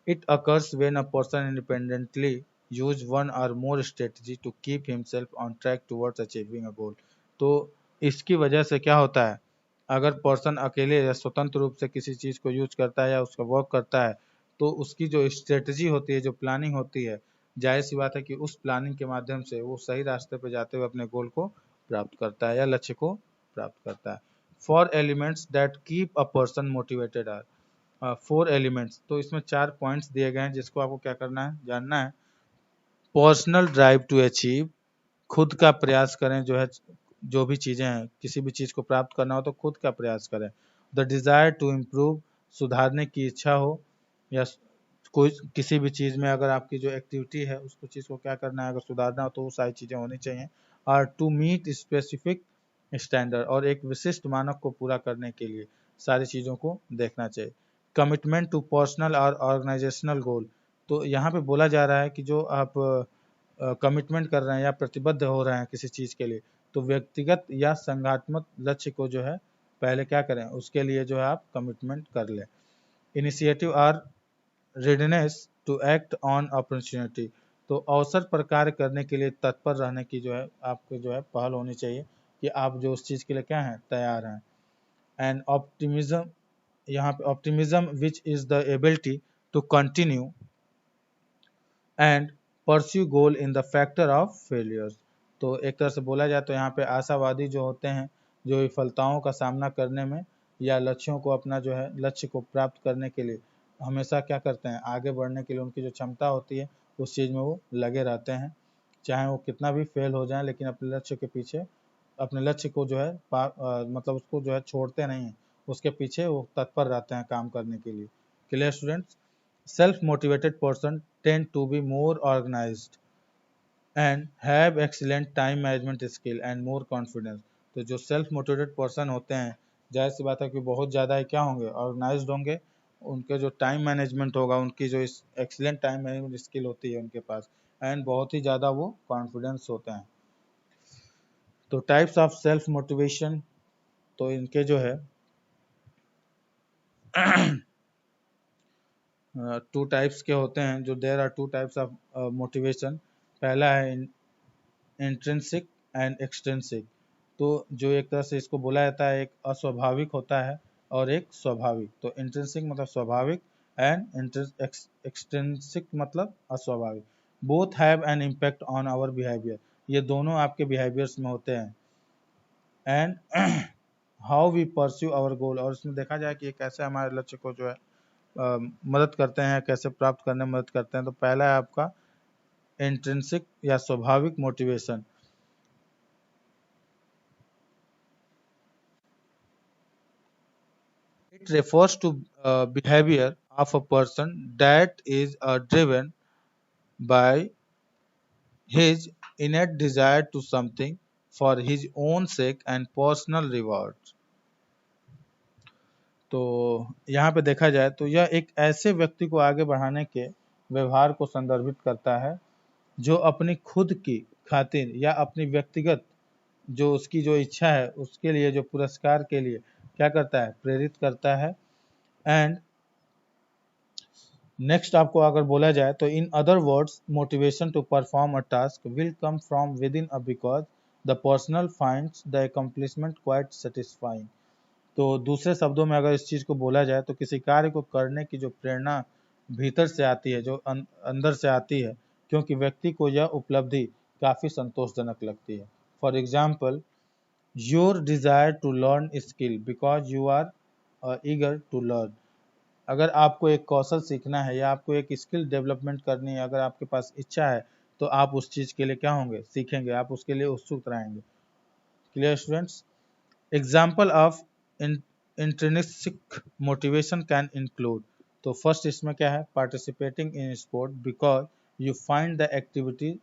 It occurs when a person independently use one or more strategy to keep himself on track towards achieving a goal। तो इसकी वजह से क्या होता है, अगर पर्सन अकेले या स्वतंत्र रूप से किसी चीज़ को यूज करता है या उसका वर्क करता है, तो उसकी जो स्ट्रेटजी होती है, जो प्लानिंग होती है, जाहिर सी बात है कि उस प्लानिंग के माध्यम से वो सही रास्ते पर जाते हुए अपने गोल को प्राप्त करता है या लक्ष्य को प्राप्त करता है। Four elements that keep a person motivated are 4 elements. तो इसमें 4 पॉइंट्स दिए गए हैं, जिसको आपको क्या करना है, जानना है। पर्सनल ड्राइव टू अचीव, खुद का प्रयास करें, जो है जो भी चीज़ें हैं, किसी भी चीज़ को प्राप्त करना हो तो खुद का प्रयास करें। द डिज़ायर टू इम्प्रूव, सुधारने की इच्छा हो, या कोई किसी भी चीज़ में अगर आपकी जो एक्टिविटी है, उसको चीज़ को क्या करना है, अगर सुधारना हो तो वो सारी चीज़ें होनी चाहिए। और टू मीट स्पेसिफिक स्टैंडर्ड, और एक विशिष्ट मानक को पूरा करने के लिए सारी चीज़ों को देखना चाहिए। कमिटमेंट टू पर्सनल और ऑर्गेनाइजेशनल गोल, तो यहाँ पे बोला जा रहा है कि जो आप कमिटमेंट कर रहे हैं या प्रतिबद्ध हो रहे हैं किसी चीज़ के लिए, तो व्यक्तिगत या संगठनात्मक लक्ष्य को जो है पहले क्या करें, उसके लिए जो है आप कमिटमेंट कर लें। Initiative or readiness to act on opportunity, तो अवसर पर कार्य करने के लिए तत्पर रहने की जो है आपको जो है पहल होनी चाहिए, कि आप जो उस चीज़ के लिए क्या हैं, तैयार हैं। एंड ऑप्टिमिज्म, यहाँ पे optimism which is the ability to continue and pursue goal in the factor of failures. तो एक तरह से बोला जाए तो यहाँ पे आशावादी जो होते हैं, जो विफलताओं का सामना करने में या लक्ष्यों को अपना जो है लक्ष्य को प्राप्त करने के लिए हमेशा क्या करते हैं, आगे बढ़ने के लिए उनकी जो क्षमता होती है, उस चीज़ में वो लगे रहते हैं, चाहे वो कितना भी फेल हो जाए, लेकिन अपने लक्ष्य के पीछे, अपने लक्ष्य को जो है मतलब उसको जो है छोड़ते नहीं हैं, उसके पीछे वो तत्पर रहते हैं काम करने के लिए। Clear students? Self-motivated person tend to be more organized and have excellent time management skill and more confidence। तो जो सेल्फ मोटिवेटेड पर्सन होते हैं, जाहिर सी बात है कि बहुत ज़्यादा ही क्या होंगे, ऑर्गेनाइज्ड होंगे, उनके जो टाइम मैनेजमेंट होगा, उनकी जो एक्सीलेंट टाइम मैनेजमेंट स्किल होती है उनके पास, एंड बहुत ही ज़्यादा वो कॉन्फिडेंस होते हैं। तो टाइप्स ऑफ सेल्फ मोटिवेशन, तो इनके जो है 2 टाइप्स के होते हैं, जो there are 2 types of motivation. पहला है इंट्रिंसिक एंड एक्सट्रिंसिक। तो जो एक तरह से इसको बोला जाता है, एक अस्वाभाविक होता है और एक स्वाभाविक। तो इंट्रिंसिक मतलब स्वाभाविक, एंड एक्सट्रिंसिक मतलब अस्वाभाविक। Both have an impact on our behaviour, ये दोनों आपके बिहेवियर्स में होते हैं। And how we pursue our goal, और इसमें देखा जाए कि ये कैसे हमारे लक्ष्य को जो है मदद करते हैं, कैसे प्राप्त करने में मदद करते हैं। तो पहला है आपका इंट्रिंसिक या स्वाभाविक motivation. It refers to behavior of a person that is driven by his innate desire to something for his own sake and personal reward। तो यहाँ पे देखा जाए तो यह एक ऐसे व्यक्ति को आगे बढ़ाने के व्यवहार को संदर्भित करता है जो अपनी खुद की खातिर या अपनी व्यक्तिगत जो उसकी जो इच्छा है उसके लिए, जो पुरस्कार के लिए क्या करता है, प्रेरित करता है। एंड नेक्स्ट आपको अगर बोला जाए तो in other words motivation to perform a task will come from within a because the personal finds the accomplishment quite satisfying. तो दूसरे शब्दों में अगर इस चीज़ को बोला जाए तो किसी कार्य को करने की जो प्रेरणा भीतर से आती है, जो अंदर से आती है, क्योंकि व्यक्ति को यह उपलब्धि काफ़ी संतोषजनक लगती है। For example, your desire to learn skill because you are eager to learn. अगर आपको एक कौशल सीखना है या आपको एक स्किल डेवलपमेंट करनी है, अगर आपके पास इच्छा है तो आप उस चीज़ के लिए क्या होंगे, सीखेंगे, आप उसके लिए उत्सुक रहेंगे। Clear students? Example of intrinsic motivation can include, तो फर्स्ट इसमें क्या है, participating in sport because you find the activity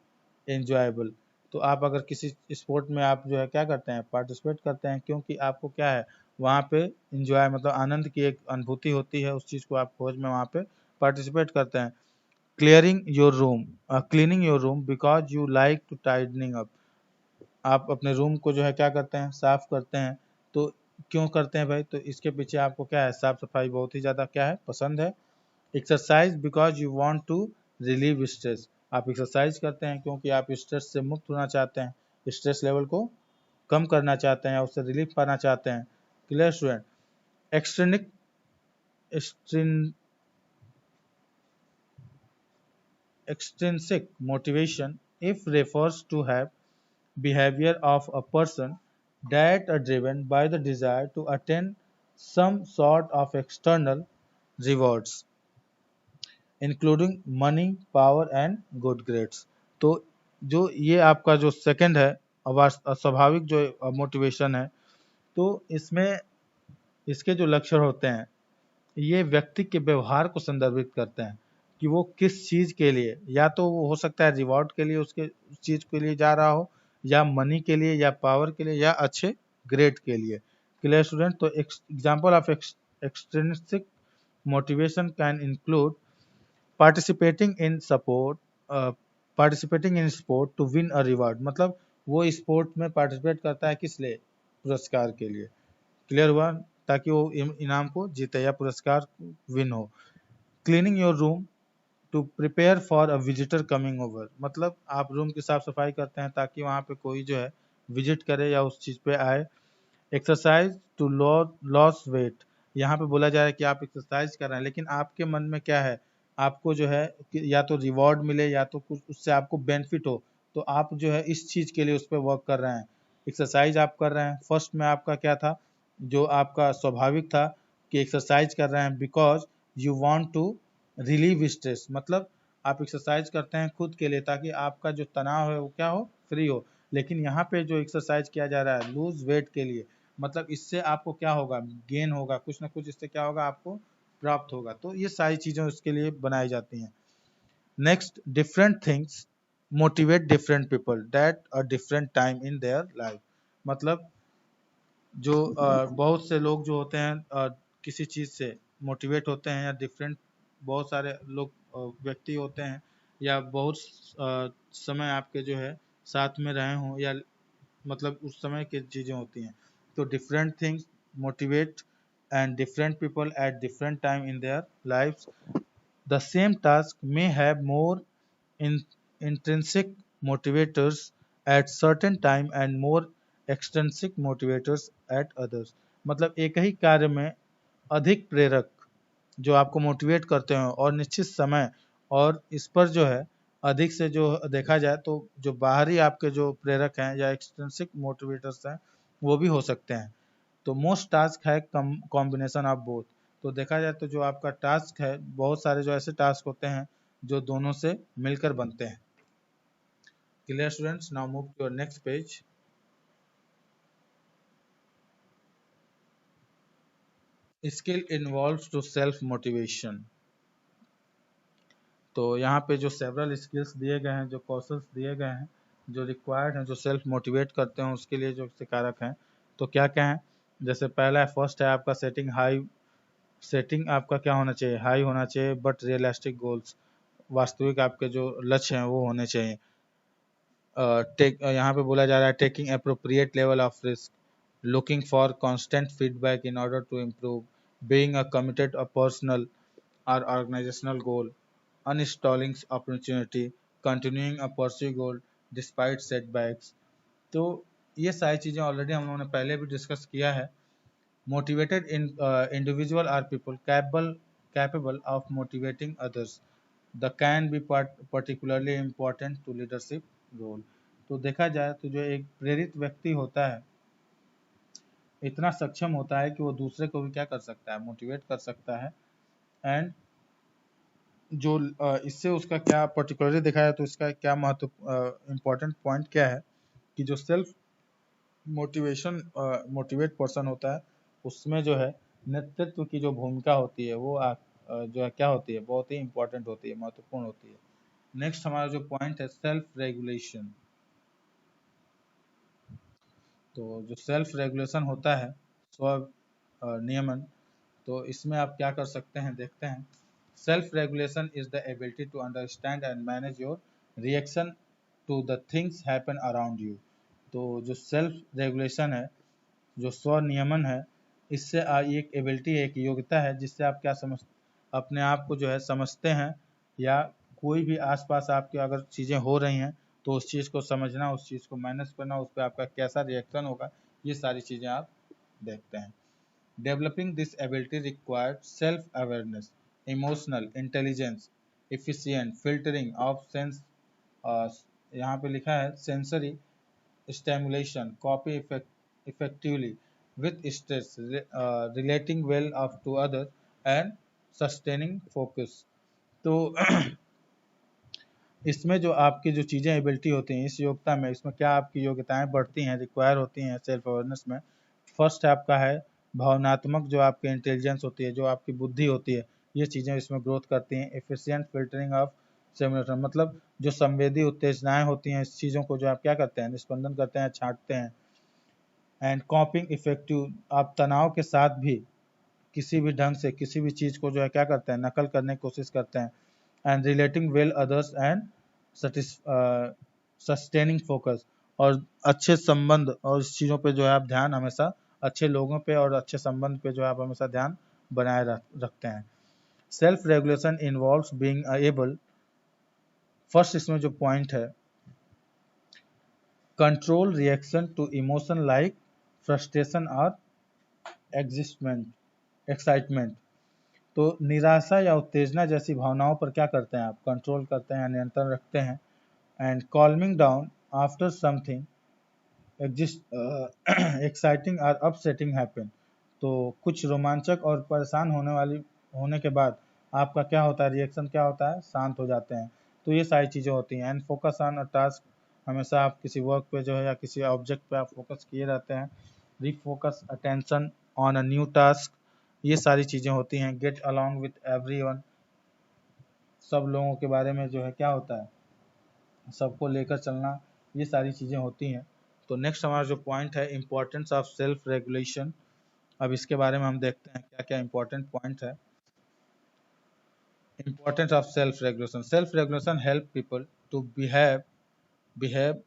enjoyable. तो आप अगर किसी स्पोर्ट में आप जो है क्या करते हैं, पार्टिसिपेट करते हैं, क्योंकि आपको क्या है वहाँ पे इंजॉय मतलब आनंद की एक अनुभूति होती है, उस चीज़ को आप खोज में वहाँ पे पार्टिसिपेट करते हैं। Cleaning your room because you like to tidying up. आप अपने रूम को जो है क्या करते हैं, साफ करते हैं। तो क्यों करते हैं भाई, तो इसके पीछे आपको क्या है, साफ सफाई बहुत ही ज़्यादा क्या है, पसंद है। Exercise because you want to relieve stress. आप एक्सरसाइज करते हैं क्योंकि आप स्ट्रेस से मुक्त होना चाहते हैं, स्ट्रेस लेवल को कम करना चाहते हैं, उससे रिलीफ पाना चाहते हैं। Clear student? Extrinsic extrinsic motivation if refers to have behavior of a person that are driven by the desire to attain some sort of external rewards including money, power and good grades। तो जो ये आपका जो second है स्वाभाविक जो motivation है, तो इसमें इसके जो लक्षण होते हैं ये व्यक्ति के व्यवहार को संदर्भित करते हैं कि वो किस चीज़ के लिए, या तो वो हो सकता है रिवॉर्ड के लिए उसके उस चीज़ के लिए जा रहा हो, या मनी के लिए, या पावर के लिए, या अच्छे ग्रेड के लिए। Clear student? तो example of extrinsic motivation can include participating in sport to win a reward. मतलब वो स्पोर्ट में पार्टिसिपेट करता है किस लिए, पुरस्कार के लिए। क्लियर हुआ? ताकि वो इनाम को जीते या पुरस्कार विन हो। Cleaning your room to prepare for a visitor coming over. मतलब आप रूम की साफ सफाई करते हैं ताकि वहाँ पे कोई जो है विजिट करे या उस चीज़ पे आए। Exercise to loss weight. यहाँ पे बोला जा रहा है कि आप एक्सरसाइज कर रहे हैं लेकिन आपके मन में क्या है, आपको जो है कि या तो रिवॉर्ड मिले या तो कुछ उससे आपको बेनिफिट हो, तो आप जो है इस चीज़ के लिए उस पर वर्क कर रहे हैं, एक्सरसाइज आप कर रहे हैं। फर्स्ट में आपका क्या था, जो आपका स्वाभाविक था कि एक्सरसाइज कर रहे हैं because you want to relieve stress. मतलब आप एक्सरसाइज करते हैं खुद के लिए ताकि आपका जो तनाव है वो क्या हो, फ्री हो। लेकिन यहाँ पे जो एक्सरसाइज किया जा रहा है लूज वेट के लिए, मतलब इससे आपको क्या होगा, गेन होगा, कुछ ना कुछ इससे क्या होगा, आपको प्राप्त होगा। तो ये सारी चीज़ें उसके लिए बनाई जाती हैं। Next, different things motivate different people that a different time in their life. मतलब जो बहुत से लोग जो होते हैं किसी चीज़ से मोटिवेट होते हैं, या डिफरेंट बहुत सारे लोग व्यक्ति होते हैं, या बहुत समय आपके जो है साथ में रहे हों, या मतलब उस समय की चीज़ें होती हैं। तो different things motivate and different people at different time in their lifes. The same task may have more intrinsic motivators at certain time and more extrinsic motivators at others। मतलब एक ही कार्य में अधिक प्रेरक जो आपको मोटिवेट करते हैं और निश्चित समय और इस पर जो है अधिक से जो देखा जाए तो जो बाहरी आपके जो प्रेरक हैं या एक्सट्रिंसिक मोटिवेटर्स हैं वो भी हो सकते हैं। तो मोस्ट टास्क है कॉम्बिनेशन ऑफ बोथ। तो देखा जाए तो जो आपका टास्क है, बहुत सारे जो ऐसे टास्क होते हैं जो दोनों से मिलकर बनते हैं। Clear students, now move to your next page. Skill involves to self motivation. तो यहाँ पे जो सेवरल स्किल्स दिए गए हैं, जो कौशल्स दिए गए हैं, जो रिक्वायर्ड हैं, जो सेल्फ मोटिवेट करते हैं उसके लिए जो कारक हैं, तो क्या क्या है? जैसे पहला है, फर्स्ट है आपका सेटिंग हाई। सेटिंग आपका क्या होना चाहिए? हाई होना चाहिए, बट रियलिस्टिक गोल्स, वास्तविक आपके जो लक्ष्य हैं वो होने चाहिए। यहाँ पे बोला जा रहा है taking appropriate level of risk, looking for constant feedback in order to improve, being a committed a personal और organisational goal, uninstalling opportunity, continuing a pursue goal despite setbacks। तो ये सारी चीज़ें ऑलरेडी हम लोगों ने पहले भी डिस्कस किया है। Motivated individual are people capable of motivating others, the can be particularly important to leadership role. तो देखा जाए तो जो एक प्रेरित व्यक्ति होता है इतना सक्षम होता है कि वो दूसरे को भी क्या कर सकता है? मोटिवेट कर सकता है। एंड जो इससे उसका क्या पर्टिकुलरली देखा है तो इसका क्या महत्व इम्पोर्टेंट पॉइंट क्या है कि जो सेल्फ मोटिवेट पर्सन होता है उसमें जो है नेतृत्व की जो भूमिका होती है वो जो है क्या होती है? बहुत ही इम्पोर्टेंट होती है, महत्वपूर्ण होती है। नेक्स्ट हमारा जो पॉइंट है सेल्फ रेगुलेशन। तो जो सेल्फ रेगुलेशन होता है, स्व नियमन, तो इसमें आप क्या कर सकते हैं? देखते हैं। Self regulation is the ability to understand and manage your reaction to the things happen around you. तो जो सेल्फ रेगुलेशन है, जो स्व नियमन है, इससे एक एबिलिटी है, एक योग्यता है जिससे आप क्या समझ अपने आप को जो है समझते हैं, या कोई भी आसपास आपके अगर चीज़ें हो रही हैं तो उस चीज़ को समझना, उस चीज़ को मैनेज करना, उस पर आपका कैसा रिएक्शन होगा, ये सारी चीज़ें आप देखते हैं। Developing this ability required self-awareness, emotional intelligence, efficient filtering of sense, uh, यहाँ पे लिखा है sensory stimulation, copy effectively with stress, relating well of to others and sustaining focus। तो इसमें जो आपकी जो चीज़ें एबिलिटी होती हैं इस योग्यता में, इसमें क्या आपकी योग्यताएं बढ़ती हैं, रिक्वायर होती हैं सेल्फ अवेयरनेस में। फर्स्ट आपका है भावनात्मक, जो आपकी इंटेलिजेंस होती है, जो आपकी बुद्धि होती है, ये चीज़ें इसमें ग्रोथ करती हैं। एफिशिएंट फिल्टरिंग ऑफ सिमुलेशन, मतलब जो संवेदी उत्तेजनाएं होती हैं, इस चीज़ों को जो आप क्या करते हैं? निष्पंदन करते हैं, छांटते हैं। एंड कॉपिंग इफेक्टिव, आप तनाव के साथ भी किसी भी ढंग से किसी भी चीज़ को जो है क्या करते हैं? नकल करने की कोशिश करते हैं। And relating well others and sustaining focus, और अच्छे संबंध और इस चीज़ों पे जो है आप ध्यान हमेशा, अच्छे लोगों पे और अच्छे संबंध पे जो है आप हमेशा ध्यान बनाए रखते हैं। Self regulation involves being able, first इसमें जो पॉइंट है, control reaction to emotion like frustration और एक्साइटमेंट। तो निराशा या उत्तेजना जैसी भावनाओं पर क्या करते हैं आप? कंट्रोल करते हैं, नियंत्रण रखते हैं। And calming down after something exciting और अपसेटिंग हैपन। तो कुछ रोमांचक और परेशान होने के बाद आपका क्या होता है? रिएक्शन क्या होता है? शांत हो जाते हैं। तो ये सारी चीज़ें होती हैं। And focus on a task, हमेशा आप किसी वर्क पे जो है या किसी ऑब्जेक्ट पे आप फोकस किए रहते हैं। Refocus attention on a new task, ये सारी चीज़ें होती हैं। गेट अलॉन्ग विथ एवरीवन, सब लोगों के बारे में जो है क्या होता है? सबको लेकर चलना, ये सारी चीज़ें होती हैं। तो नेक्स्ट हमारा जो पॉइंट है इम्पोर्टेंस ऑफ सेल्फ रेगुलेशन, अब इसके बारे में हम देखते हैं क्या क्या इम्पोर्टेंट पॉइंट है। Importance of self regulation, self regulation help people to behave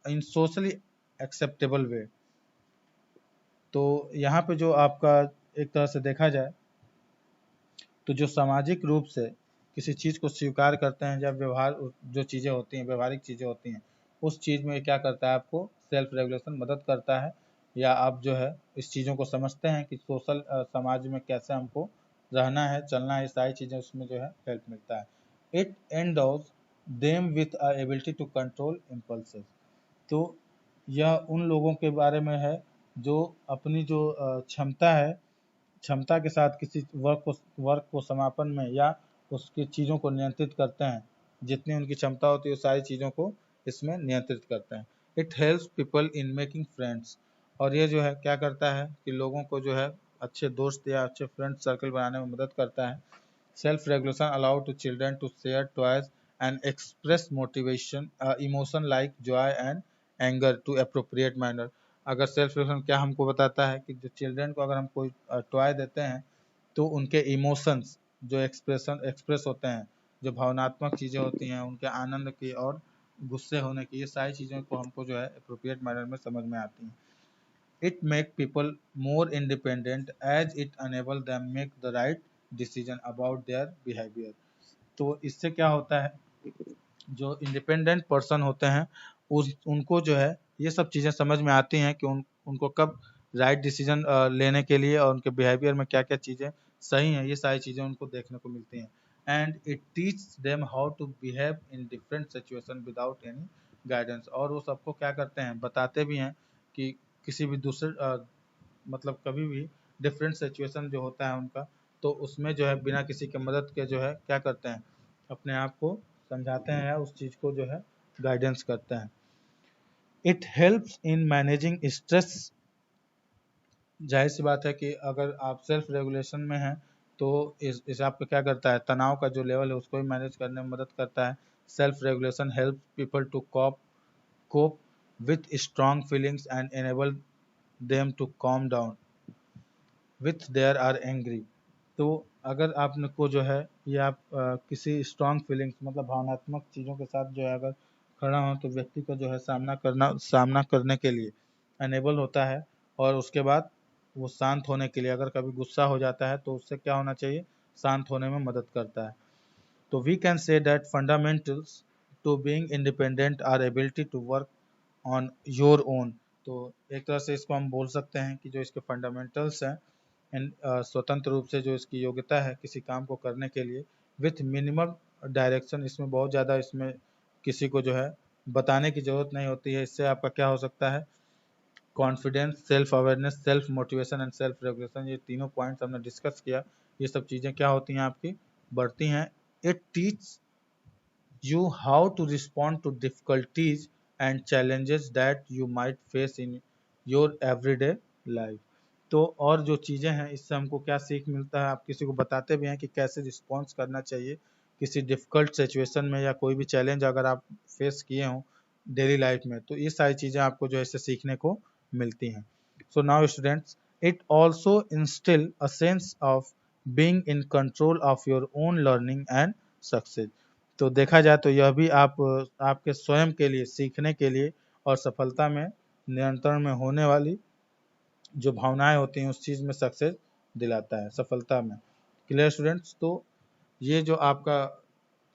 in socially acceptable way. तो यहाँ पे जो आपका एक तरह से देखा जाए तो जो सामाजिक रूप से किसी चीज़ को स्वीकार करते हैं, जब व्यवहार जो चीज़ें होती हैं, व्यवहारिक चीज़ें होती हैं, उस चीज़ में क्या करता है? आपको सेल्फ रेगुलेशन मदद करता है, या आप जो है इस चीज़ों को समझते हैं कि सोशल समाज में कैसे हमको रहना है, चलना है, ये सारी चीज़ें उसमें जो है हेल्प मिलता है। It endows them with a ability to control impulses. तो यह उन लोगों के बारे में है जो अपनी जो क्षमता है, क्षमता के साथ किसी वर्क को समापन में या उसकी चीज़ों को नियंत्रित करते हैं, जितनी उनकी क्षमता होती है वो सारी चीज़ों को इसमें नियंत्रित करते हैं। It helps people in making friends, और ये जो है क्या करता है कि लोगों को जो है अच्छे दोस्त या अच्छे फ्रेंड सर्कल बनाने में मदद करता है। Self regulation allow to children to share toys and express motivation emotion like joy and anger to appropriate manner. अगर सेल्फ रेगुलेशन क्या हमको बताता है कि जो चिल्ड्रन को अगर हम कोई टॉय देते हैं तो उनके इमोशंस जो एक्सप्रेस होते हैं, जो भावनात्मक चीज़ें होती हैं उनके आनंद की और गुस्से होने की, ये सारी चीज़ों को हमको जो है अप्रोप्रिएट मैनर में समझ में आती हैं। It make people more independent as it enable them make the right decision about their behaviour. तो इससे क्या होता है, जो इंडिपेंडेंट पर्सन होते हैं उनको जो है ये सब चीज़ें समझ में आती हैं कि उनको कब राइट डिसीजन लेने के लिए और उनके बिहेवियर में क्या क्या चीज़ें सही हैं, ये सारी चीज़ें उनको देखने को मिलती हैं। And it teach them how to behave in different situation without any guidance, और वो सबको क्या करते हैं, बताते भी हैं कि किसी भी दूसरे मतलब कभी भी डिफरेंट सिचुएशन जो होता है उनका, तो उसमें जो है बिना किसी के मदद के जो है क्या करते हैं, अपने आप को समझाते हैं या उस चीज़ को जो है गाइडेंस करते हैं। It helps in managing stress. जाहिर सी बात है कि अगर आप सेल्फ रेगुलेशन में हैं तो इस आपको क्या करता है, तनाव का जो लेवल है उसको भी मैनेज करने में मदद करता है। Self regulation help people to cope with strong feelings and enable them to calm down with there are angry. तो अगर आपको जो है ये आप किसी स्ट्रॉन्ग फीलिंग्स मतलब भावनात्मक चीज़ों के साथ जो है अगर खड़ा हो तो व्यक्ति को जो है सामना करने के लिए अनेबल होता है, और उसके बाद वो शांत होने के लिए, अगर कभी गुस्सा हो जाता है तो उससे क्या होना चाहिए, शांत होने में मदद करता है। तो we can say that fundamentals to being independent are ability to work on your own. तो एक तरह से इसको हम बोल सकते हैं कि जो इसके फंडामेंटल्स हैं, स्वतंत्र रूप से जो इसकी योग्यता है किसी काम को करने के लिए, विथ मिनिमम डायरेक्शन, इसमें बहुत ज़्यादा इसमें किसी को जो है बताने की ज़रूरत नहीं होती है। इससे आपका क्या हो सकता है, confidence, self awareness, self motivation and self regulation, ये तीनों पॉइंट्स हमने डिस्कस किया, ये सब चीज़ें क्या होती हैं आपकी बढ़ती हैं। It teach you how to respond to difficulties and challenges that you might face in your everyday life। तो और जो चीज़ें हैं इससे हमको क्या सीख मिलता है, आप किसी को बताते भी हैं कि कैसे रिस्पॉन्स करना चाहिए किसी डिफ़िकल्ट सिचुएशन में, या कोई भी चैलेंज अगर आप फेस किए हों डेली लाइफ में, तो ये सारी चीज़ें आपको जो है इससे सीखने को मिलती हैं। So now students, it also instil a sense of being in control of your own learning and success. तो देखा जाए तो यह भी आपके स्वयं के लिए सीखने के लिए और सफलता में नियंत्रण में होने वाली जो भावनाएं होती हैं उस चीज़ में सक्सेस दिलाता है, सफलता में। Clear students? तो ये जो आपका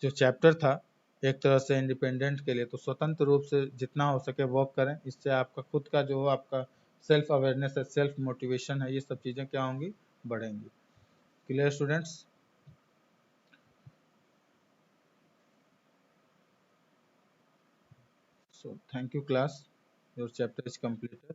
जो चैप्टर था एक तरह से इंडिपेंडेंट के लिए, तो स्वतंत्र रूप से जितना हो सके वर्क करें, इससे आपका खुद का जो आपका सेल्फ अवेयरनेस है, सेल्फ मोटिवेशन है, ये सब चीज़ें क्या होंगी, बढ़ेंगी। Clear students? So thank you class, your chapter is completed.